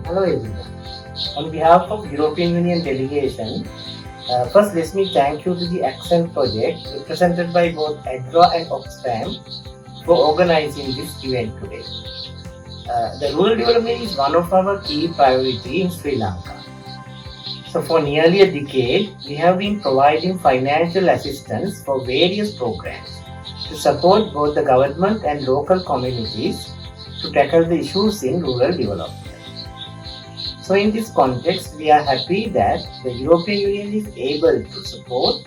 Hello everyone. On behalf of European Union delegation, first let me thank you to the Accent project represented by both AGRA and Oxfam for organizing this event today. The rural development is one of our key priorities in Sri Lanka. So for nearly a decade, we have been providing financial assistance for various programs to support both the government and local communities to tackle the issues in rural development. So in this context, we are happy that the European Union is able to support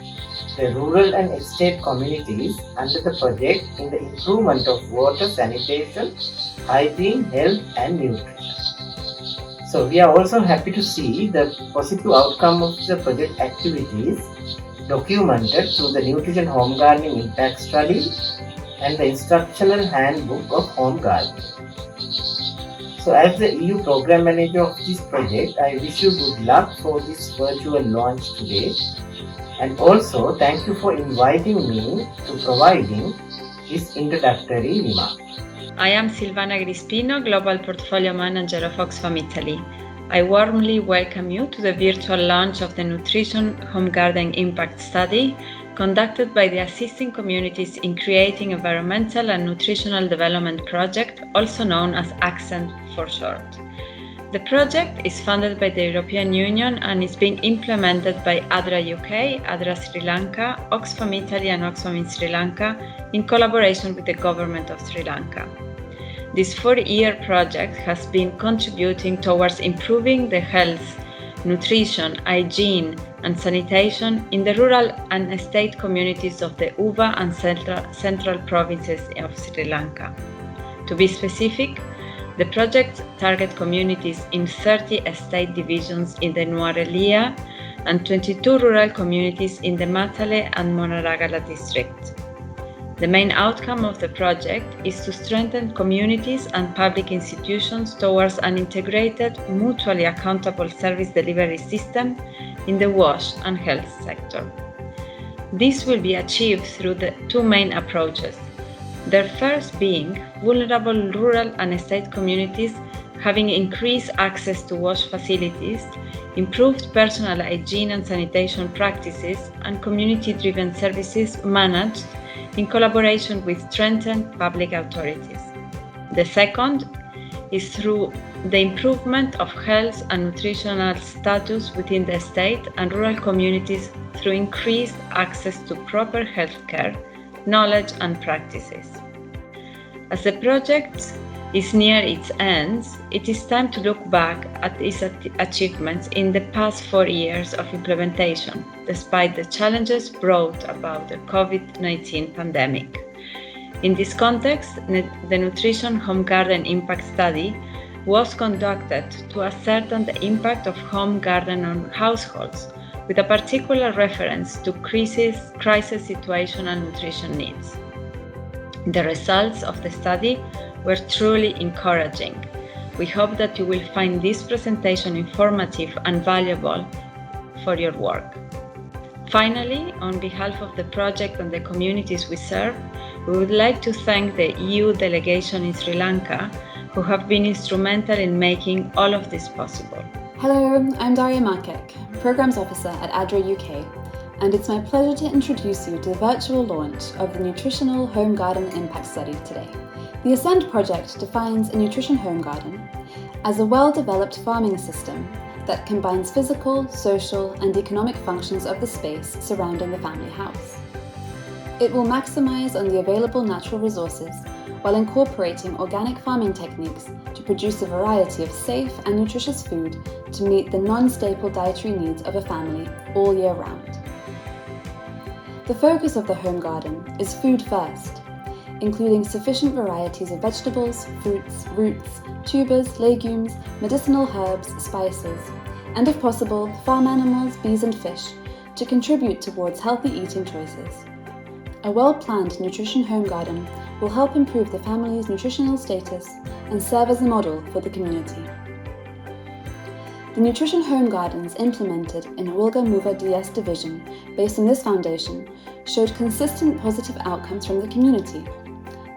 the rural and estate communities under the project in the improvement of water, sanitation, hygiene, health and nutrition. So we are also happy to see the positive outcome of the project activities documented through the Nutrition Home Gardening Impact Study and the Instructional Handbook of Home Gardening. So as the EU Program Manager of this project, I wish you good luck for this virtual launch today. And also thank you for inviting me to providing this introductory remark. I am Silvana Grispino, Global Portfolio Manager of Oxfam Italy. I warmly welcome you to the virtual launch of the Nutrition Home Garden Impact Study conducted by the Assisting Communities in Creating Environmental and Nutritional Development Project, also known as ACCENT for short. The project is funded by the European Union and is being implemented by ADRA UK, ADRA Sri Lanka, Oxfam Italy and Oxfam in Sri Lanka in collaboration with the Government of Sri Lanka. This 4-year project has been contributing towards improving the health, nutrition, hygiene and sanitation in the rural and estate communities of the Uva and central provinces of Sri Lanka. To be specific, the project targets communities in 30 estate divisions in the Nuwara and 22 rural communities in the Matale and Monaragala district. The main outcome of the project is to strengthen communities and public institutions towards an integrated, mutually accountable service delivery system in the WASH and health sector. This will be achieved through the two main approaches. The first being vulnerable rural and estate communities having increased access to WASH facilities, improved personal hygiene and sanitation practices, and community-driven services managed in collaboration with strengthened public authorities. The second is through the improvement of health and nutritional status within the state and rural communities through increased access to proper healthcare, knowledge and practices. As the project is near its ends, it is time to look back at its achievements in the past 4 years of implementation, despite the challenges brought about the COVID-19 pandemic. In this context, the Nutrition Home Garden Impact Study was conducted to ascertain the impact of home garden on households, with a particular reference to crisis situation and nutrition needs. The results of the study were truly encouraging. We hope that you will find this presentation informative and valuable for your work. Finally, on behalf of the project and the communities we serve, we would like to thank the EU delegation in Sri Lanka, who have been instrumental in making all of this possible. Hello, I'm Daria Markek, Programs Officer at ADRA UK, and it's my pleasure to introduce you to the virtual launch of the Nutritional Home Garden Impact Study today. The ASCENT project defines a nutrition home garden as a well-developed farming system that combines physical, social, and economic functions of the space surrounding the family house. It will maximize on the available natural resources while incorporating organic farming techniques to produce a variety of safe and nutritious food to meet the non-staple dietary needs of a family all year round. The focus of the home garden is food first, including sufficient varieties of vegetables, fruits, roots, tubers, legumes, medicinal herbs, spices, and if possible, farm animals, bees and fish to contribute towards healthy eating choices. A well-planned nutrition home garden will help improve the family's nutritional status and serve as a model for the community. The nutrition home gardens implemented in Wilga Muva DS division based on this foundation showed consistent positive outcomes from the community.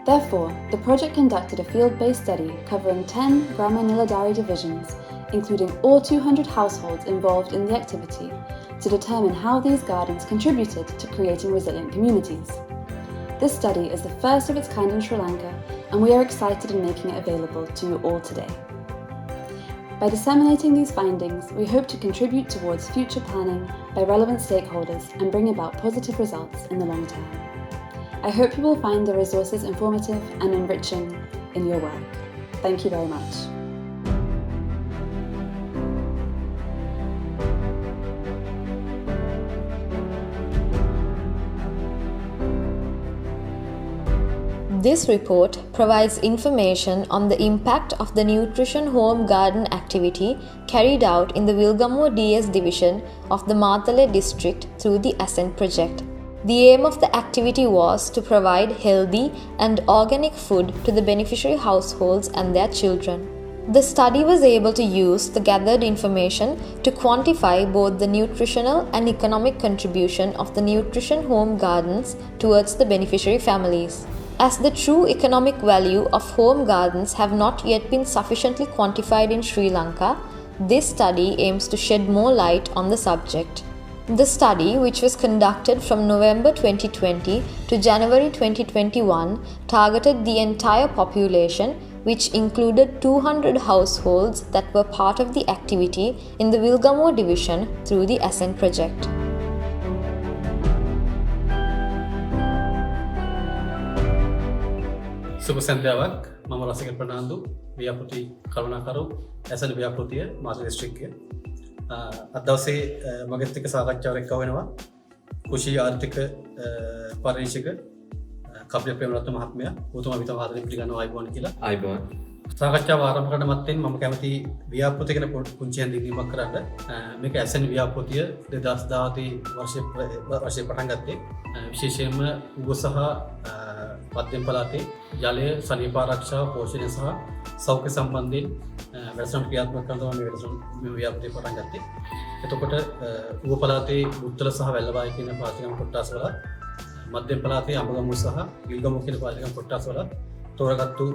Therefore, the project conducted a field-based study covering 10 Grama Niladari divisions, including all 200 households involved in the activity, to determine how these gardens contributed to creating resilient communities. This study is the first of its kind in Sri Lanka, and we are excited in making it available to you all today. By disseminating these findings, we hope to contribute towards future planning by relevant stakeholders and bring about positive results in the long term. I hope you will find the resources informative and enriching in your work. Thank you very much. This report provides information on the impact of the Nutrition Home Garden activity carried out in the Wilgamuwa DS division of the Matale district through the Ascent project. The aim of the activity was to provide healthy and organic food to the beneficiary households and their children. The study was able to use the gathered information to quantify both the nutritional and economic contribution of the Nutrition Home Gardens towards the beneficiary families. As the true economic value of home gardens have not yet been sufficiently quantified in Sri Lanka, this study aims to shed more light on the subject. The study, which was conducted from November 2020 to January 2021, targeted the entire population, which included 200 households that were part of the activity in the Wilgamuwa division through the Ascent project. සුබ සන්ධ්‍යාවක් මම රසික ප්‍රනාන්දු ව්‍යාපෘති කරුණාකරු ඇසෙන ව්‍යාපෘතිය මාතර දිස්ත්‍රික්කය අද දවසේ මගෙත් එක්ක සාකච්ඡාවක් එක්ක වෙනවා කුෂි ආර්ථික පරිශීලක කපිල ප්‍රේමරත්න මහත්මයා ඔතුමා විතර ආදරෙන් පිළිගන්නවා ආයිබෝන් කියලා ආයිබෝන් සාකච්ඡාව ආරම්භ කරන්න මත්තෙන් මම කැමති ව්‍යාපෘතිය ගැන පුංචි හැඳින්වීමක් කරන්න මේක ඇසෙන ව්‍යාපෘතිය 2017 වර්ෂයේ පටන් ගත්තේ විශේෂයෙන්ම උග සහ මධ්‍යම පළාතේ ජලය සනීප ආරක්ෂාව පෝෂණය සහ සෞඛ්‍ය සම්බන්ධයෙන් වැඩසටහන් ක්‍රියාත්මක කරන තමයි මේ ව්‍යාපෘතිය පටන් ගත්තේ. එතකොට උග පළාතේ උත්තර සහ වැල්ලවායි කියන පාතිකම් කොටස් වල මධ්‍යම පළාතේ අඹගමුව සහ විල්ගමුව කියන පාතිකම් කොටස් වල තෝරාගත්තු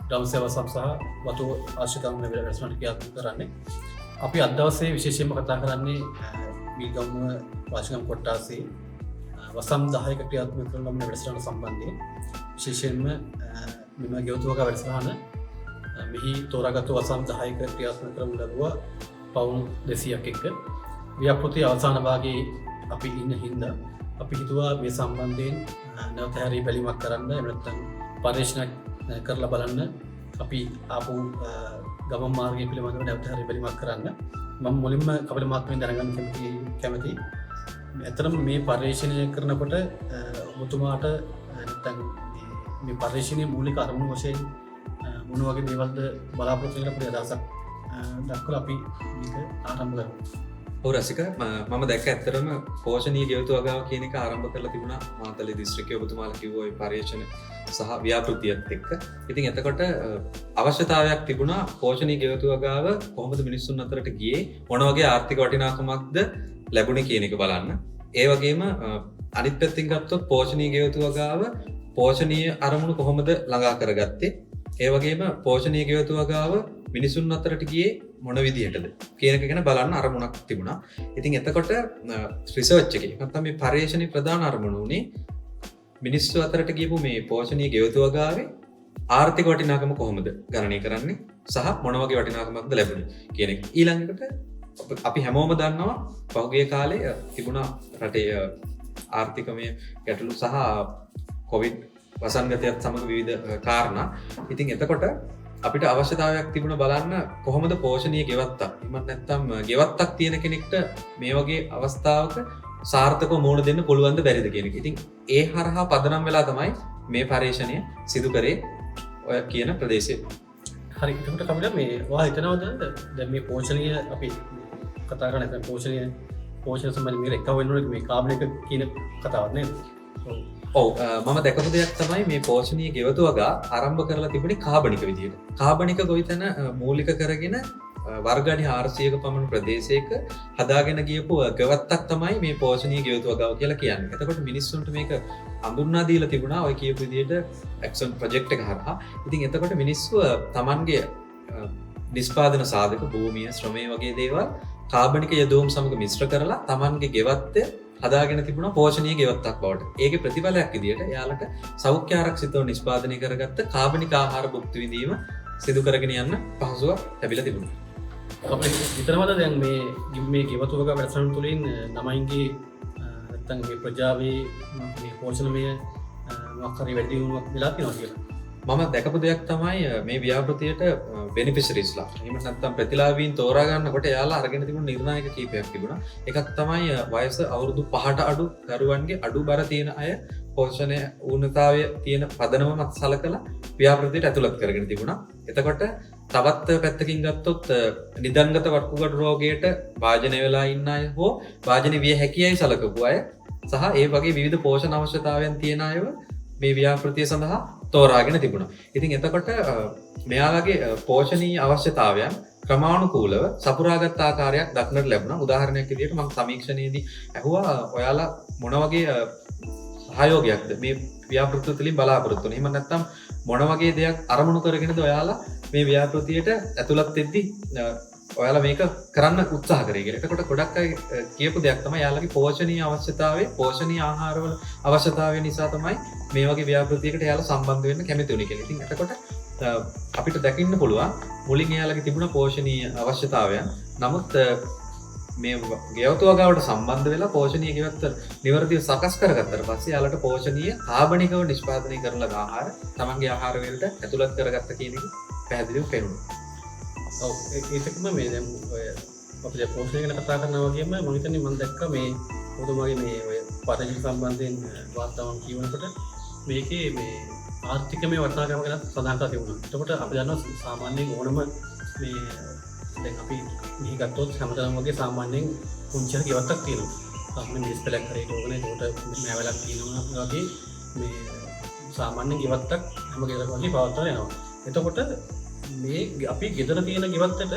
ග්‍රාම සේවා සම්ප්‍රදාය වතු ආශ්‍රිතව මේ වැඩසටහන ක්‍රියාත්මක කරන්නේ. අපි අද දවසේ විශේෂයෙන්ම කතා කරන්නේ විල්ගමුව පාතිකම් කොටසේ වසම් 10ක ක්‍රියාත්මක කරන ලබන වැඩසටහන සම්බන්ධයෙන් විශේෂයෙන්ම මෙම ගෙවතුවක වැඩසටහන මෙහි තෝරාගත්තු වසම් 10ක ක්‍රියාත්මක කරමු ලැබුවා පවුම් 200ක් එක්ක ව්‍යාපෘතිය අවසාන භාගයේ අපි ඉන්න හින්දා අපි හිතුවා මේ සම්බන්ධයෙන් නැවත හැරී බැලීමක් කරන්න එහෙම නැත්නම් පරීක්ෂණ කරලා බලන්න අපි ආපු ගමන් මාර්ගය පිළිබඳව නැවත හැරී බැලීමක් කරන්න මම මුලින්ම කපිල මහත්මයාගෙන් දැනගන්න කැමතියි ඇතරම මේ පර්යේෂණය කරනකොට ඔබතුමාට නැත්නම් මේ පර්යේෂණයේ මූලික අරමුණු වශයෙන් මොන වගේ දේවල්ද බලාපොරොත්තු වෙන අපේ අදහසක් දක්වලා අපි මේක ආරම්භ කරමු. ඔව් රසික මම දැක්ක ඇත්තටම පෝෂණීය ගෙවතු වගාව කියන එක ආරම්භ කරලා තිබුණා මාතලේ දිස්ත්‍රික්කයේ ඔබතුමාලා කිව්වා ඒ පර්යේෂණ සහ ව්‍යාපෘතියත් එක්ක. ඉතින් එතකොට අවශ්‍යතාවයක් තිබුණා පෝෂණීය ගෙවතු වගාව කොහොමද මිනිස්සුන් අතරට ගියේ මොන වගේ ආර්ථික වටිනාකමක්ද ලැබුණේ කියන එක බලන්න. ඒ වගේම අනිත් පැත්තෙන් ගත්තොත් පෝෂණීය ගෙවතු වගාව පෝෂණීය අරමුණු කොහොමද ළඟා කරගත්තේ? ඒ වගේම පෝෂණීය ගෙවතු වගාව මිනිසුන් අතරට ගියේ මොන විදිහටද කියන එක ගැන බලන්න අරමුණක් තිබුණා. ඉතින් එතකොට රිසර්ච් එකේ නැත්නම් මේ පර්යේෂණයේ ප්‍රධාන අරමුණ උනේ මිනිස්සු අතරට ගියපු මේ පෝෂණීය ගෙවතු වගාවේ ආර්ථික වටිනාකම කොහොමද ගණනය කරන්නේ? සහ මොන වගේ වටිනාකමක්ද ලැබුණේ කියන එක. ඊළඟට අපි හැමෝම දන්නවා පහුගිය කාලේ තිබුණා රටේ ආර්ථිකමය ගැටලු සහ කොවිඩ් වසංගතයත් සමග විවිධ කාරණා. ඉතින් එතකොට අපිට අවශ්‍යතාවයක් තිබුණ බලන්න කොහොමද පෝෂණීය ගෙවත්තක්. එහෙම නැත්නම් ගෙවත්තක් තියෙන කෙනෙක්ට මේ වගේ අවස්ථාවක සාර්ථකව මුහුණ දෙන්න පුළුවන්ද බැරිද කියන එක. ඉතින් ඒ හරහා පදනම් වෙලා තමයි මේ පරීක්ෂණය සිදු කරේ ඔය කියන ප්‍රදේශයේ. හරි එතකොට කමිල මේ වා හිතනවද දැන් මේ පෝෂණීය අපි කතා කරන නැත්නම් පෝෂණ සම්බන්ධ මේක එක වෙනුවට මේ කාබනික කියන කතාවක් නේද? ඔව් මම දැකපු දෙයක් තමයි මේ පෝෂණීය ගෙවතු වගා ආරම්භ කරලා තිබුණේ කාබනික විදියට. කාබනික ගොවිතැන මූලික කරගෙන වර්ග අඩි 400ක පමණ ප්‍රදේශයක හදාගෙන ගියපු ගෙවත්තක් තමයි මේ පෝෂණීය ගෙවතු වගාව කියලා කියන්නේ. එතකොට මිනිස්සුන්ට මේක හඳුන්වා දීලා තිබුණා ඔය කියපු විදියට ඇක්ෂන් ප්‍රොජෙක්ට් එක හරහා. ඉතින් එතකොට මිනිස්සු තමන්ගේ නිෂ්පාදන සාධක භූමිය ශ්‍රමය වගේ දේවල් කාබනික යදෝම් සමග මිශ්‍ර කරලා තමන්ගේ ගෙවත්තේ හදාගෙන තිබුණා පෝෂණීය ගෙවත්තක් බවට. ඒකේ ප්‍රතිඵලයක් විදියට එයාලට සෞඛ්‍ය ආරක්ෂිතව නිෂ්පාදනය කරගත්ත කාබනික ආහාර භුක්ති විඳීම සිදු කරගෙන යන්න පහසුවක් ලැබිලා තිබුණා. අපිට විතරමද දැන් මේ ගෙවතු වගා වැඩසටහන තුළින් ළමයින්ගේ නැත්නම් මේ ප්‍රජාවේ මේ පෝෂණමය මොකක් හරි වැඩි දියුණුවක් වෙලා තියෙනවා කියලා. මම දැකපු දෙයක් තමයි මේ ව්‍යාපෘතියට බෙනිෆිෂරිස්ලා. එහෙම නැත්නම් ප්‍රතිලාභීන් තෝරා ගන්නකොට එයාලා අරගෙන තිබුණු නිර්ණායක කීපයක් තිබුණා. එකක් තමයි වයස අවුරුදු 5ට අඩු දරුවන්ගේ අඩු බර තියෙන අය පෝෂණය ඌනතාවය තියෙන පදනම මත සලකලා ව්‍යාපෘතියට ඇතුළත් කරගෙන තිබුණා. එතකොට තවත් පැත්තකින් ගත්තොත් නිදන්ගත වකුගඩු රෝගයට වාජනය වෙලා ඉන්න අය හෝ වාජනය විය හැකියයි සලකපු අය සහ ඒ වගේ විවිධ පෝෂණ අවශ්‍යතාවයන් තියෙන අයව මේ ව්‍යාපෘතිය සඳහා තෝරාගෙන තිබුණා. ඉතින් එතකොට මෙයාලගේ පෝෂණීය අවශ්‍යතාවයන් ක්‍රමානුකූලව සපුරාගත් ආකාරයක් දක්නට ලැබුණා. උදාහරණයක් විදිහට මම සමීක්ෂණයේදී ඇහුවා ඔයාලා මොන වගේ සහයෝගයක්ද මේ ව්‍යාපෘතිය තුළින් බලාපොරොත්තු වෙන්නේ? එහෙම නැත්නම් මොන වගේ දෙයක් අරමුණු කරගෙනද ඔයාලා මේ ව්‍යාපෘතියට ඇතුළත් වෙද්දී ඔයාලා මේක කරන්න උත්සාහ කරේ කියලා. එතකොට ගොඩක් අය කියපු දෙයක් තමයි යාළගේ පෝෂණීය අවශ්‍යතාවය, පෝෂණීය ආහාරවල අවශ්‍යතාවය නිසා තමයි මේ වගේ ව්‍යාපෘතියකට යාළා සම්බන්ධ වෙන්න කැමති වුණේ කියලා. ඉතින් එතකොට අපිට දකින්න පුළුවන් මුලින් යාළගේ තිබුණ පෝෂණීය අවශ්‍යතාවයන්. නමුත් මේ ගෙවතු වගාවට සම්බන්ධ වෙලා පෝෂණීය ගෙවත්ත නිවැරදිව සකස් කරගත්තට පස්සේ යාළට පෝෂණීය කාබනිකව නිෂ්පාදනය කරන ආහාර තමන්ගේ ආහාර වලට ඇතුළත් කරගත්ත කියන එක පැහැදිලිව පේනවා. ඔව් ඒකම මේ දැන් ඔය අපිට පෝෂණය ගැන කතා කරනවා වගේම මම හිතන්නේ මම දැක්කා මේ පොදුමගේ මේ ඔය පරිජි සම්බන්ධයෙන් වාර්තාවන් කියවනකොට මේකේ මේ ආර්ථිකමය වටිනාකම ගැන සඳහන් කරලා තිබුණා. එතකොට අපි දන්නවා සාමාන්‍යයෙන් ඕනම මේ දැන් අපි මෙහි ගත්තොත් හැමදාම වගේ සාමාන්‍යයෙන් පුංචි ගෙවත්තක් තියෙනවා. සාමාන්‍ය මිස් පෙලක් හරියට ඕනේ. ඒකට මෑවලක් තියෙනවා වගේ මේ සාමාන්‍ය ගෙවත්තක් හැම ගෙදරක වගේ පවත්වාගෙන යනවා. එතකොට මේ අපි ගෙදර තියෙන ගෙවත්තට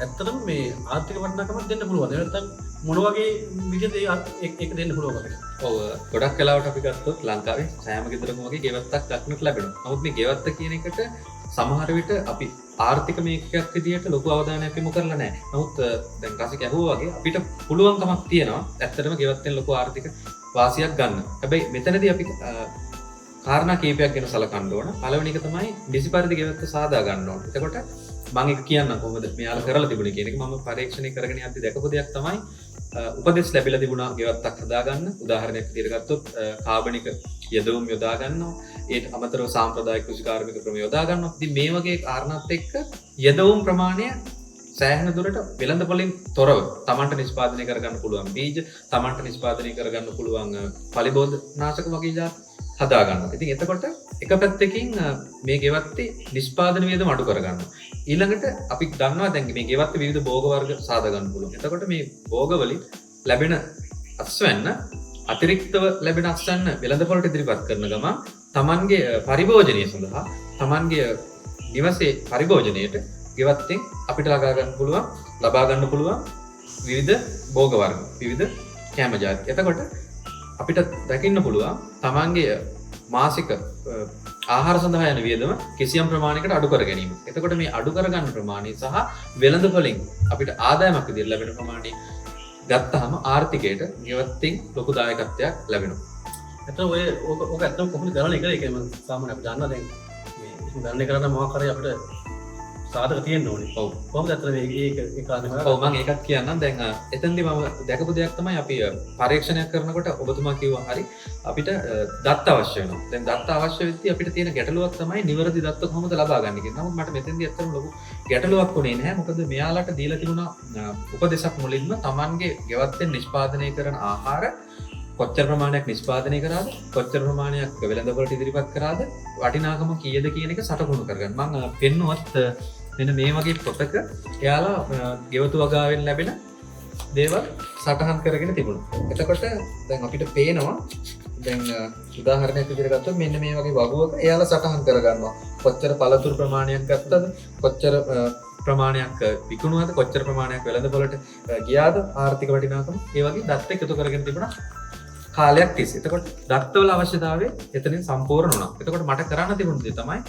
ඇත්තටම මේ ආර්ථික වටිනාකමක් දෙන්න පුළුවන්. ඒ නැත්නම් මොන වගේ විදිහට ඒක දෙන්න පුළුවන්ද? ඔව් ගොඩක් වෙලාවට අපි ගත්තොත් ලංකාවේ සෑම ගෙදරකම වගේ ගෙවත්තක් දක්නට ලැබෙනවා. නමුත් මේ ගෙවත්ත කියන එකට සමහර විට අපි ආර්ථික මේකයක් විදිහට ලොකු අවධානයක් යොමු කරලා නැහැ. නමුත් දැන් රසික ඇහුවා වගේ අපිට පුළුවන්කමක් තියෙනවා ඇත්තටම ගෙවත්තෙන් ලොකු ආර්ථික වාසියක් ගන්න. හැබැයි මෙතනදී අපි කාරණා කීපයක් ගැන සලකන්න ඕන. පළවෙනි එක තමයි නිසි පරිදි ගෙවත්ත සාදා ගන්න ඕන. එතකොට මම එක කියන්නම් කොහොමද මෙයාලා කරලා තිබුණේ කියන එක. මම පරීක්ෂණය කරගෙන යද්දි දැකපු දෙයක් තමයි උපදෙස් ලැබිලා තිබුණා ගෙවත්තක් හදාගන්න. උදාහරණයක් විදිහට ගත්තොත් කාබනික යදවුම් යොදා ගන්නවා. ඒට අමතරව සාම්ප්‍රදායික කෘෂි කාර්මික ක්‍රම යොදා ගන්නවා. ඉතින් මේ වගේ කාරණාත් එක්ක යදවුම් ප්‍රමාණය සෑහෙන දුරට වෙළඳපොලින් තොරව තමන්ට නිෂ්පාදනය කරගන්න පුළුවන් බීජ, තමන්ට නිෂ්පාදනය කරගන්න පුළුවන් පලිබෝධ නාශක වගේ ජාති හදා ගන්නවා. ඉතින් එතකොට එක පැත්තකින් මේ ගෙවත්තේ නිෂ්පාදන වියදම අඩු කරගන්නවා. ඊළඟට අපි දන්නවා දැන් මේ ගෙවත්තේ විවිධ භෝග වර්ග සාදා ගන්න පුළුවන්. එතකොට මේ භෝග වලින් ලැබෙන අස්වැන්න අතිරික්තව ලැබෙන අස්වැන්න වෙළඳපොළට ඉදිරිපත් කරන ගමන් තමන්ගේ පරිභෝජනය සඳහා තමන්ගේ නිවසේ පරිභෝජනයට ගෙවත්තෙන් අපිට ලබා ගන්න පුළුවන් විවිධ භෝග වර්ග, විවිධ කැම ජාති. එතකොට අපිට දකින්න පුළුවන් තමන්ගේ මාසික ආහාර සඳහා යන වියදම කිසියම් ප්‍රමාණයකට අඩු කර ගැනීම. එතකොට මේ අඩු කරගන්න ප්‍රමාණය සහ වෙළඳපොලින් අපිට ආදායමක් විදිහට ලැබෙන ප්‍රමාණය ගත්තාම ආර්ථිකයට ගෙවත්තෙන් ලොකු දායකත්වයක් ලැබෙනවා. එතකොට ඔක ඇත්තම කොහොමද ගණනය කරන්නේ? ඒක මම සාමාන්‍යයෙන් අපි දන්නවා දැන් මේ ගණනය කරන්න මොකක් හරි අපිට සාධක තියෙන්න ඕනේ. ඔව්. කොහොමද අතන ඒ කාරණේ ඔව් මම ඒකත් කියන්නම්. දැන් එතෙන්දී මම දැකපු දෙයක් තමයි අපි පරීක්ෂණයක් කරනකොට ඔබතුමා කිව්වා හරි අපිට දත්ත අවශ්‍ය වෙනවා. දැන් දත්ත අවශ්‍ය වෙද්දී අපිට තියෙන ගැටලුවක් තමයි නිවැරදි දත්ත කොහොමද ලබා ගන්න කියන. නමුත් මට මෙතෙන්දී ඇත්තටම ලොකු ගැටලුවක් වුණේ නැහැ. මොකද මෙයාලට දීලා තිබුණා උපදේශක් මුලින්ම Tamanගේ ගෙවත්තෙන් නිෂ්පාදනය කරන ආහාර කොච්චර ප්‍රමාණයක් නිෂ්පාදනය කරාද කොච්චර ප්‍රමාණයක් වෙළඳපොළට ඉදිරිපත් කරාද වටිනාකම කීයද කියන එක සටහන් කරගන්න. මම පෙන්නුවත් මෙන්න මේ වගේ පොතක එයාලා ගෙවතු වගාවෙන් ලැබෙන දේවල් සටහන් කරගෙන තිබුණා. එතකොට දැන් අපිට පේනවා දැන් උදාහරණයක් විදිහට ගත්තොත් මෙන්න මේ වගේ වගුවක එයාලා සටහන් කරගන්නවා. කොච්චර පළතුරු ප්‍රමාණයක් ගත්තද කොච්චර ප්‍රමාණයක් විකුණුවද කොච්චර ප්‍රමාණයක් වෙළඳපොළට ගියාද ආර්ථික වටිනාකම ඒ වගේ දත්ත එකතු කරගෙන තිබුණා කාලයක් තිස්සේ. එතකොට දත්තවල අවශ්‍යතාවය එතනින් සම්පූර්ණ වුණා. එතකොට මට කරන්න තිබුණ දේ තමයි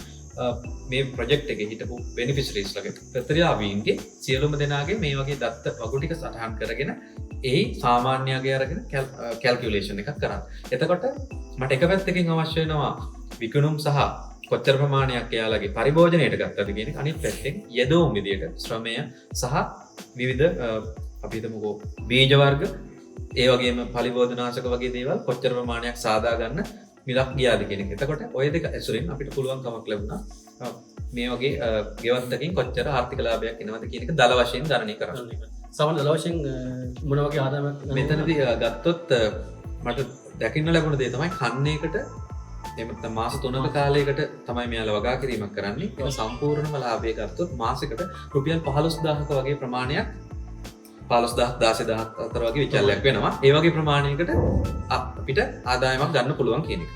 මේ ප්‍රොජෙක්ට් එකේ හිටපු බෙනිෆිෂරීස් ලගේ ප්‍රතිලාභීන්ගේ සියලුම දෙනාගේ මේ වගේ දත්ත වගු ටික සටහන් කරගෙන එහි සාමාන්‍යයගේ අරගෙන කැල්කියුලේෂන් එකක් කරන්න. එතකොට මට එක පැත්තකින් අවශ්‍ය වෙනවා විකුණුම් සහ කොච්චර ප්‍රමාණයක් එයාලගේ පරිභෝජනයට ගත්තද කියන එක. අනිත් පැත්තෙන් යෙදවුම් විදියට ශ්‍රමය සහ විවිධ අපි හිතමුකෝ බීජ වර්ග ඒ වගේම පලිබෝධනාශක වගේ දේවල් කොච්චර ප්‍රමාණයක් සාදා ගන්න මිලක් ගියාද කියන එක. එතකොට ඔය දෙක ඇසුරින් අපිට පුළුවන්කමක් ලැබුණා මේ වගේ ගෙවත්තකින් කොච්චර ආර්ථික ලාභයක් එනවද කියන එක දල වශයෙන් ගණනය කරන්න. සමහර දල වශයෙන් මොන වගේ ආදායමක් මෙතනදී ගත්තොත් මට දකින්න ලැබුණ දේ තමයි කන්නේකට එමත් මාස 3ක කාලයකට තමයි මෙයාලා වගා කිරීමක් කරන්නේ. ඒක සම්පූර්ණම ලාභය ගත්තොත් මාසෙකට රුපියල් 15000ක වගේ ප්‍රමාණයක් 15000 16000 අතර වගේ විචල්යක් වෙනවා. ඒ වගේ ප්‍රමාණයකට අපිට ආදායමක් ගන්න පුළුවන් කියන එක.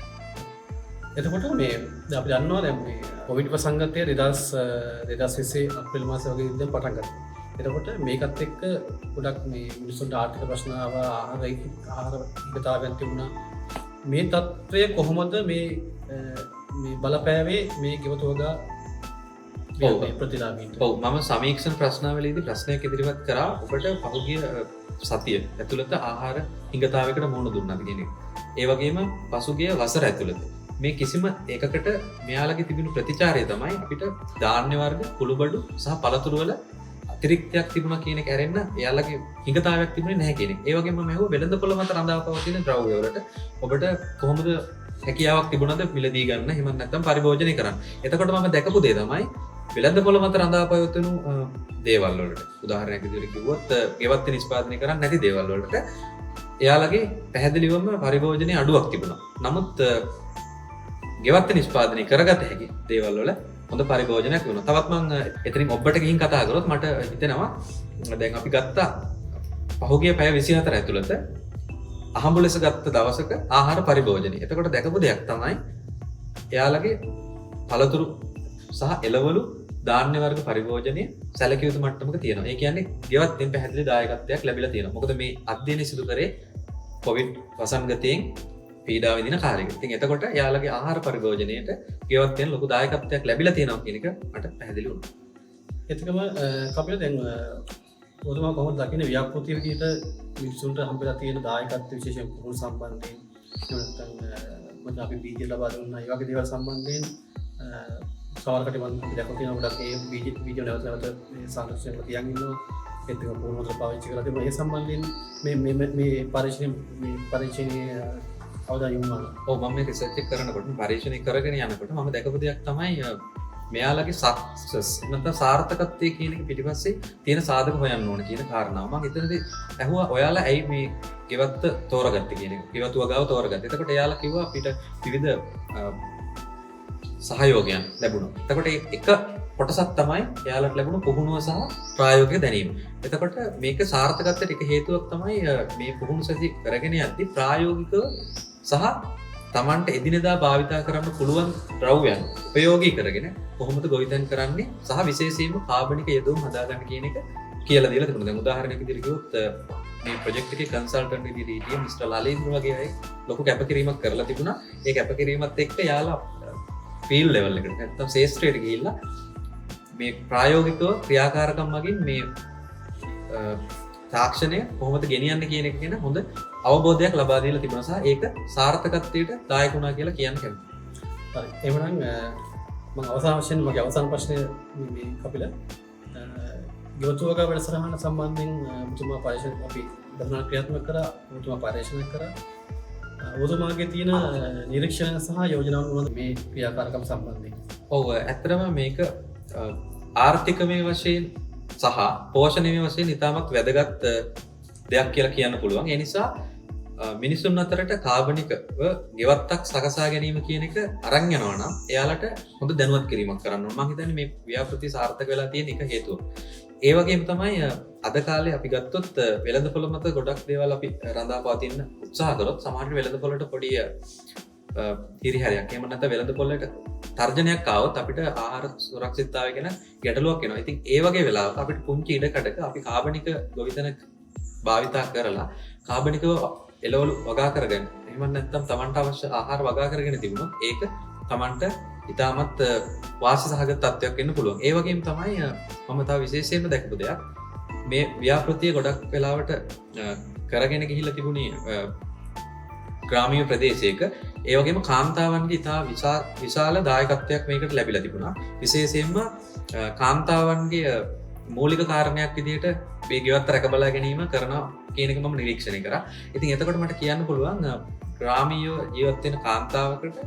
එතකොට මේ අපි දන්නවා දැන් මේ කොවිඩ් වසංගතය 2020 අප්‍රේල් මාසයේ වගේ ඉඳන් පටන් ගත්තා. එතකොට මේකත් එක්ක ගොඩක් මේ මිනිස්සුන්ට ආර්ථික ප්‍රශ්න ආවා, ආහාර හිඟතාවයන් තිබුණා. මේ තත්ත්වය කොහොමද මේ බලපෑවේ මේ ගෙවතු වගා ප්‍රතිලාභීන්ට? ඔව් මම සමීක්ෂණ ප්‍රශ්නාවලියේදී ප්‍රශ්නයක් ඉදිරිපත් කරා ඔබට පහුගිය සතිය ඇතුළත ආහාර හිඟතාවයකට මුහුණ දුන්නාද කියන එක. ඒ වගේම පසුගිය වසර ඇතුළත මේ කිසිම එකකට මෙයාලගේ තිබුණු ප්‍රතිචාරය තමයි අපිට ධාන්‍ය වර්ග, කුළුබඩු සහ පළතුරු වල අතිරික්තයක් තිබුණා කියන එක ඇරෙන්න එයාලගේ හිඟතාවයක් තිබුණේ නැහැ කියන එක. ඒ වගේම මම ඇහුවා වෙළඳපොළ මත රඳා පවතින ද්‍රව්‍ය වලට ඔබට කොහොමද හැකියාවක් තිබුණාද මිලදී ගන්න එහෙම නැත්නම් පරිභෝජනය කරන්න. එතකොට මම දැකපු දේ තමයි වෙළඳපොළ මත රඳා පවතින දේවල් වලට උදාහරණයක් විදිහට කිව්වොත් ගෙවත්තේ නිෂ්පාදනය කරන්නේ නැති දේවල් වලට එයාලගේ පැහැදිලිවම පරිභෝජනයේ අඩුවක් තිබුණා. නමුත් ගෙවත්තේ නිෂ්පාදනය කරගත හැකි දේවල් වල හොඳ පරිභෝජනයක් වෙනවා. තවත් මම එතනින් ඔබට ගිහින් කතා කරොත් මට හිතෙනවා දැන් අපි ගත්තා පහුගිය පැය 24 ඇතුළත අහඹු ලෙස ගත්ත දවසක ආහාර පරිභෝජනය. එතකොට දැකපු දෙයක් තමයි එයාලගේ පළතුරු සහ එළවලු ධාන්‍ය වර්ග පරිභෝජනය සැලකිය යුතු මට්ටමක තියෙනවා. ඒ කියන්නේ ගෙවත්තෙන් පැහැදිලි දායකත්වයක් ලැබිලා තියෙනවා. මොකද මේ අධ්‍යයනය සිදු කරේ කොවිඩ් වසංගතයෙන් පීඩා විඳින කාලෙක. ඉතින් එතකොට යාළගේ ආහාර පරිභෝජනයට ගෙවත්තෙන් ලොකු දායකත්වයක් ලැබිලා තියෙනවා කියන එක මට පැහැදිලි වුණා. එතකම කපිල දැන් ඔතම කොහොමද දකින්නේ ව්‍යාපෘති විදිහට මිනිසුන්ට හම්බෙලා තියෙන දායකත්ව විශේෂයෙන් පුහුණු සම්බන්ධයෙන් නැත්නම් මොකද අපි බීජ ලබා දුන්නා ඒ වගේ දේවල් සම්බන්ධයෙන් සමහරකට මම අපි දැකලා තියෙනවා ගොඩක් ඒ බීජ නැවත මේ සංරක්ෂණය තියන් ඉන්නවා ඒත් ඒක පුහුණුවට පාවිච්චි කරලා තියෙනවා. ඒ සම්බන්ධයෙන් මේ පරීක්ෂණයේ අවදානම් වුණා. ඔව් මම මේ රිසර්ච් එක කරනකොට පරීක්ෂණය කරගෙන යනකොට මම දැකපු දෙයක් තමයි මෙයාලගේ සක්සස් නැත්නම් සාර්ථකත්වයේ කියන එක පිටිපස්සේ තියෙන සාධක හොයන්න ඕන කියන කාරණාව. මම එතනදී ඇහුවා ඔයාලා ඇයි මේ ගෙවත්ත තෝරගත්තේ කියන එක. ගෙවතු වගාව තෝරගත්තා. එතකොට එයාලා කිව්වා අපිට විවිධ සහයෝගයන් ලැබුණා. එතකොට එක කොටසක් තමයි එයාලට ලැබුණු පුහුණුව සහ ප්‍රායෝගික දැනීම. එතකොට මේක සාර්ථකත්වයට එක හේතුවක් තමයි මේ පුහුණු සැසි කරගෙන යද්දී ප්‍රායෝගිකව සහ තමන්ට එදිනෙදා භාවිතා කරන්න පුළුවන් ද්‍රව්‍යයන් උපයෝගී කරගෙන කොහොමද ගොවිතැන් කරන්නේ සහ විශේෂයෙන්ම කාබනික යෙදවුම් හදාගන්න කියන එක කියලා දීලා තිබුණා. දැන් උදාහරණයක් විදිහට කිව්වොත් මේ ප්‍රොජෙක්ට් එකේ කන්සල්ටන්ට් විදිහට හිටිය මිස්ටර් ලලේන්ද්‍ර වගේ අය ලොකු කැපකිරීමක් කරලා තිබුණා. ඒ කැපකිරීමත් එක්ක යාලා ෆීල්ඩ් ලෙවල් එකට නැත්නම් ශේෂ්ත්‍රයට ගිහිල්ලා මේ ප්‍රායෝගිකව ක්‍රියාකාරකම් මගින් මේ තාක්ෂණය කොහොමද ගෙනියන්නේ කියන එක ගැන හොඳ අවබෝධයක් ලබා දීලා තිබුණා සහ ඒක සාර්ථකත්වයට දායක වුණා කියලා කියන්න කැමතියි. හරි. එහෙනම් මම අවසාන වශයෙන් මගේ අවසාන ප්‍රශ්නය මේ කපිල ගෙවතුවගා වැඩසටහන සම්බන්ධයෙන් ඔබතුමා පරිශන අපි දරනා ක්‍රියාත්මක කරා ඔබතුමා පරිශන කරා ඔබතුමාගේ තියෙන නිරීක්ෂණ සහ යෝජනාවන් මොනවද මේ ක්‍රියාකාරකම් සම්බන්ධයෙන්? ඔව් ඇත්තටම මේක ආර්ථිකමය වශයෙන් සහ පෝෂණමය වශයෙන් ඉතාමත් වැදගත් දෙයක් කියලා කියන්න පුළුවන්. ඒ නිසා මිනිසුන් අතරට කාබනිකව ගෙවත්තක් සකසා ගැනීම කියන එක අරන් යනවා නම් එයාලට හොඳ දැනුවත් කිරීමක් කරන්න ඕන. මම හිතන්නේ මේ ව්‍යාපෘතිය සාර්ථක වෙලා තියෙන එක හේතුව. ඒ වගේම තමයි අද කාලේ අපි ගත්තොත් වෙළඳපොළ මත ගොඩක් දේවල් අපි රඳා පවතින්න උත්සාහ කරොත් සමහරවිට වෙළඳපොළට පොඩි හිරිහැරයක් එහෙම නැත්නම් වෙළඳපොළට තර්ජනයක් ආවොත් අපිට ආහාර සුරක්ෂිතතාවය ගැන ගැටලුවක් එනවා. ඉතින් ඒ වගේ වෙලාවක අපිට පුංචි ඉඩකඩක අපි කාබනික ගොවිතැන භාවිතා කරලා කාබනිකව එළවලු වගා කරගන්න. එහෙම නැත්නම් Tamanට අවශ්‍ය ආහාර වගා කරගෙන තිබුණොත් ඒක Tamanට ඉතාමත් වාසි සහගත තත්ත්වයක් වෙන්න පුළුවන්. ඒ වගේම තමයි මම තව විශේෂයෙන්ම දැකපු දෙයක් මේ ව්‍යාපෘතිය ගොඩක් වෙලාවට කරගෙන ගිහිල්ලා තිබුණේ ග්‍රාමීය ප්‍රදේශයක. ඒ වගේම කාන්තාවන්ගේ ඉතා විශාල දායකත්වයක් මේකට ලැබිලා තිබුණා. විශේෂයෙන්ම කාන්තාවන්ගේ මූලික කාරණයක් විදිහට මේ ගෙවත්ත රැකබලා ගැනීම කරනවා කියන එක මම නිරීක්ෂණය කරා. ඉතින් එතකොට මට කියන්න පුළුවන් ග්‍රාමීය ජීවත් වෙන කාන්තාවකට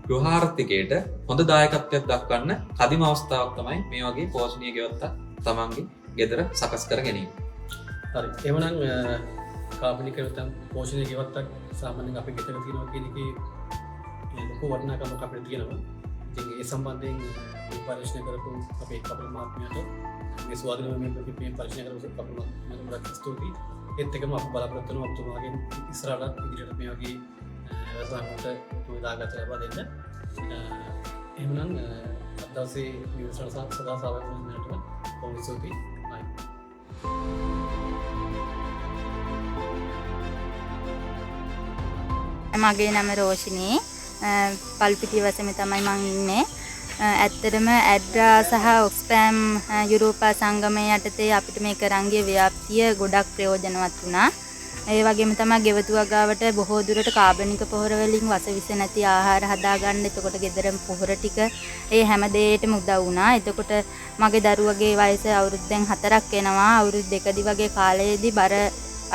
ගෘහාර්ථිකයට හොඳ දායකත්වයක් දක්වන්න කදිම අවස්ථාවක් තමයි මේ වගේ පෝෂණීය ගෙවත්තක් තමන්ගේ ගෙදර සකස් කර ගැනීම. හරි. එවනම් කාබනික නැත්නම් පෝෂණීය ගෙවත්තක් සාමාන්‍යයෙන් අපි ගෙදර තියෙනවා කියන එකේ ලොකු වටිනාකමක් අපිට තියෙනවා. ඉතින් ඒ සම්බන්ධයෙන් මේ පරිශන කරපු අපේ කපල මහත්මයාට මේ ස්වාධීනව මේ පරිශන කරපු කපල මහත්මයාට ස්තුතියි. ඒත් එකම අපි බලාපොරොත්තු වෙනවා ඔබතුමාගෙන් ඉස්සරහට ඉදිරියට මේ වගේ රසායනකට උදාගත ලබා දෙන්න. එහෙනම් අද දවසේ විවසන සදා සාකච්ඡා කරන්නට බොහොම ස්තුතියි. මගේ නම රෝෂිනී පල්පිටිය වසමේ තමයි මං ඉන්නේ. ඇත්තටම ඇඩ්රා සහ ඔක්ස්පෑම් යුරෝපා සංගමය යටතේ අපිට මේක රංගිය ව්‍යාප්තිය ගොඩක් ප්‍රයෝජනවත් වුණා. ඒ වගේම තමයි ගෙවතු වගාවට බොහෝ දුරට කාබනික පොහොර වලින් වසවිස නැති ආහාර හදාගන්න. එතකොට ගෙදරම පොහොර ටික ඒ හැම දෙයකටම උදව් වුණා. එතකොට මගේ දරුවගේ වයස අවුරුද්දෙන් 4ක් වෙනවා. අවුරුදු 2 වගේ කාලයේදී බර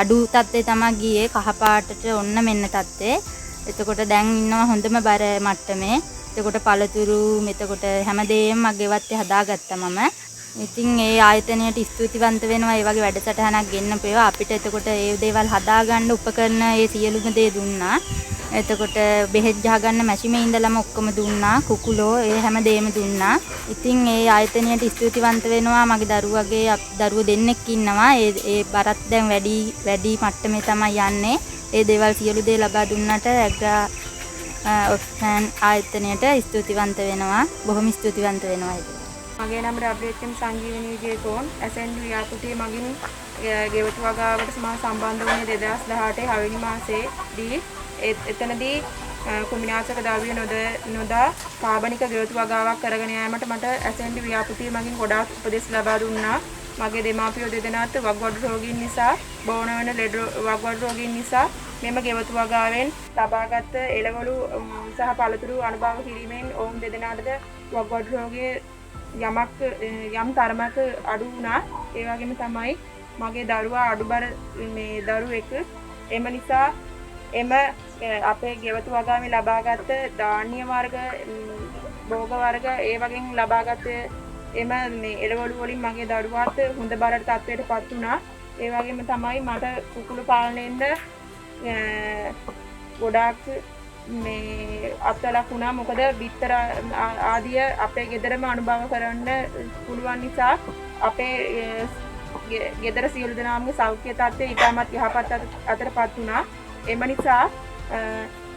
අඩු තත්ත්වේ තමයි ගියේ කහපාටට ඔන්න මෙන්න තත්ත්වේ. එතකොට දැන් ඉන්නවා හොඳම බර මට්ටමේ. එතකොට පළතුරු මෙතකොට හැමදේම මගේ වත්තේ හදාගත්තා මම. ඉතින් ඒ ආයතනයට ස්තුතිවන්ත වෙනවා. ඒ වගේ වැඩසටහනක් ගෙන්නපේවා අපිට. එතකොට ඒ දේවල් හදාගන්න උපකරණ ඒ සියලුම දේ දුන්නා. එතකොට බෙහෙත් ගහගන්න මැෂිමේ ඉඳලම ඔක්කොම දුන්නා. කුකුලෝ ඒ හැමදේම දුන්නා. ඉතින් ඒ ආයතනයට ස්තුතිවන්ත වෙනවා. මගේ දරුවෝ දෙන්නෙක් ඉන්නවා. ඒ බරත් දැන් වැඩි මට්ටමේ තමයි යන්නේ. ඒ දේවල් සියලු දේ ලබා දුන්නට ඇග්‍රා ඔක්සන් ආයතනයට ස්තුතිවන්ත වෙනවා. බොහොම ස්තුතිවන්ත වෙනවා. මගේ නම WHM සංජීවනී විජේකෝන් ඇසෙන්ඩ් ව්‍යාපෘතිය මගින් ගෙවතු වගාවට මම සම්බන්ධ වුණේ 2018 හයවෙනි මාසයේදී. එතනදී කුමිනාශක ද්‍රව්‍ය නොදා කාබනික ගෙවතු වගාවක් කරගෙන යාමට මට ඇසෙන්ඩ් ව්‍යාපෘතිය මගින් ගොඩාක් උපදෙස් ලබා දුන්නා. මගේ දෙමාපියෝ දෙදෙනාත් වක්ගඩු රෝගීන් නිසා බෝන වෙන ලෙඩ වක්ගඩු රෝගීන් නිසා මෙම ගෙවතු වගාවෙන් ලබාගත් එළවලු සහ පළතුරු අනුභව කිරීමෙන් ඔවුන් දෙදෙනාටද වක්ගඩු රෝගයේ යම් තරමක අඩු වුණා. ඒ වගේම තමයි මගේ දරුවා අඩුබර මේ දරුවෙක්. එම නිසා එම අපේ ගෙවතු වගාවේ ලබාගත් ධාන්‍ය වර්ග භෝග වර්ග ඒ වගේම ලබාගත් එම මේ එළවලු වලින් මගේ දරුවාත් හොඳ බරට තත්ත්වයටපත් වුණා. ඒ වගේම තමයි මට කුකුළු පාලනයෙන්ද ගොඩාක් මේ අත්ලක් වුණා. මොකද බිත්තර ආදිය අපේ ගෙදරම අනුභව කරන්න පුළුවන් නිසා අපේ ගෙදර සියලු දෙනාගේ සෞඛ්‍ය තත්ත්වය ඉතාමත් යහපත් අතරපත් වුණා. එම නිසා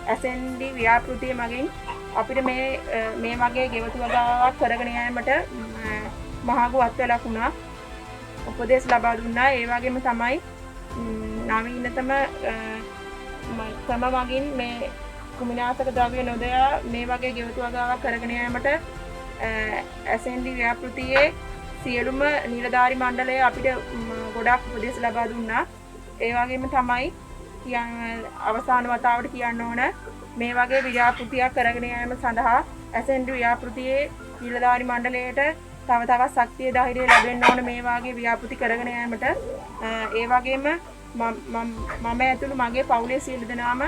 ඇසෙන්ඩ් ව්‍යාපෘතිය මගින් අපිට මේ වගේ ගෙවතු වගාවක් කරගෙන යාමට මහඟු අත්වලක් වුණා. උපදෙස් ලබා දුන්නා. ඒ වගේම තමයි නවීනතම ක්‍රම මගින් මේ කුමිනාශක ද්‍රව්‍ය නොදයා මේ වගේ ගෙවතු වගාවක් කරගෙන යාමට ඇසෙන්ඩ් ව්‍යාපෘතියේ සියලුම නිලධාරි මණ්ඩලය අපිට ගොඩක් උපදෙස් ලබා දුන්නා. ඒ වගේම තමයි අවසාන වතාවට කියන්න ඕන මේ වගේ ව්‍යාපෘතියක් කරගෙන යාම සඳහා ඇසෙන්ඩ් ව්‍යාපෘතියේ නිලධාරි මණ්ඩලයට තව තවත් ශක්තිය ධෛර්යය ලැබෙන්න ඕන මේ වාගේ ව්‍යාපෘති කරගෙන යාමට. ඒ වගේම මම ඇතුළු මගේ පවුලේ සියලු දෙනාම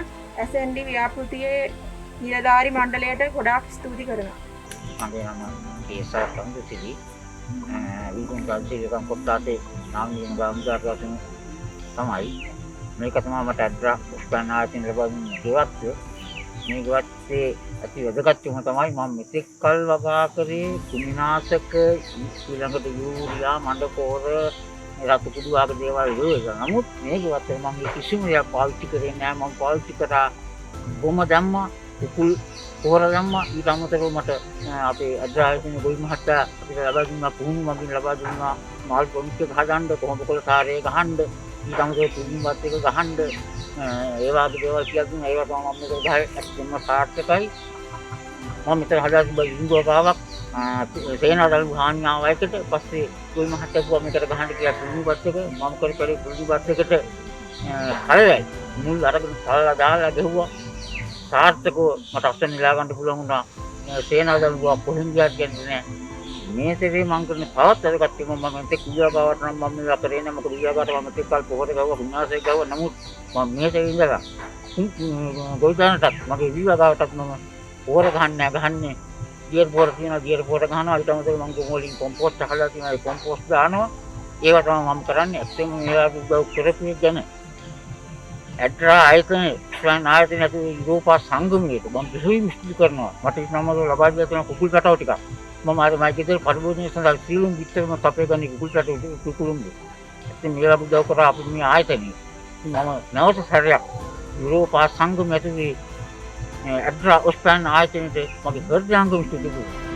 SND ව්‍යාපෘතියේ නිලධාරි මණ්ඩලයට ගොඩාක් ස්තුති කරනවා. මගේ නම කේසා සම්දුසිරි. විගුණ ගල්සිරකම් කොට්ටාසේ නාමියෙන් ගාම්දාරකසන තමයි. මේක තමයි මට අද්දා උස්පන්න ආයතන ලැබුණ ගෙවත්ත. මේ ගෙවත්තේ අති වැදගත්කම තමයි මම මෙතෙක් කල් වගා කරේ කුමිනාශක ඊළඟට යූරියා මණ්ඩපෝර රතු කුඩු ආගේ දේවල් වල. නමුත් මේ ගෙවත්තේ මම කිසිම දෙයක් පාවිච්චි කරේ නැහැ. මම පාවිච්චි කරා බොම දැම්මා උකුල් පොර දැම්මා. ඊට අමතරව මට අපේ අද්‍රායතන ගොවි මහත්තයා අපිට ලබා දුන්නා පුහුණු මගින් ලබා දුන්නා මාල් පොමික් එක හදන්න කොහොමද කොළ සාරය ගහන්න ඊට අමතරව තුන්වත් එක ගහන්න ඒ වගේ දේවල් කියලා දුන්නා. ඒවා තමයි මම මේක ගහේ ඇත්තම සාර්ථකයි. මම මෙතන හදාගන්න බිඳුවකාවක් සේනාදල් භාණ්‍යාව එකට පස්සේ ගොවි මහත්තයා කිව්වා මේකට ගහන්න කියලා තුන්වත් එක මම කරේ තුන්වත් එකට කලයි මුල් අරගෙන සල්ලා දාලා ගහුවා. සාර්ථකව මට අස්සන් නිලා ගන්න පුළුවන් වුණා. සේනාදල් ගුවා කොහෙන් ගියත් කියන්නේ නැහැ. මේ සෙවේ මම කරන තවත් වැදගත් එක මම මෙතෙක් විද්‍යාගාවට නම් මම මේවා කරේ නැහැ. මොකද විද්‍යාගාවට මම මෙතෙක් කල් පොහොර ගාව විනාශය ගාව. නමුත් මම මේ සෙවේ ඉඳලා ගොවිතැනටත් මගේ විද්‍යාගාවටත් මම පොහොර ගහන්නේ දියර පොහොර තියෙනවා. දියර පොහොර ගහනවා. ඊට අමතරව මම ගොමෝලින් කොම්පෝස්ට් හදලා තියෙනවා. ඒ කොම්පෝස්ට් දානවා. ඒවා තමයි මම කරන්නේ. ඇත්තම මේවා උදව් කරපු ගැන ඇඩ්‍රා ආයතනයේ ස්වයන් ආයතනයේ ඇතුළේ යුරෝපා සංගමයට මම විශේෂ විශ්ලේෂණ කරනවා. මට ඉස්නමවල ලබා දී තියෙන කුකුල් කටව ටිකක් මම අර මයිකේතර පරිභෝජනය සඳහා සීලුම් විතරම තපේ ගන්න කුකුල් කටව කුකුළුම්ද. ඉතින් මේවා බුද්ධව කරා අපි මේ ආයතනයේ මම නැවත සැරයක් යුරෝපා සංගමයේ ඇතුළේ ඇඩ්‍රා ස්වයන් ආයතනයේ මගේ හෘදයාංග විශ්ලේෂණ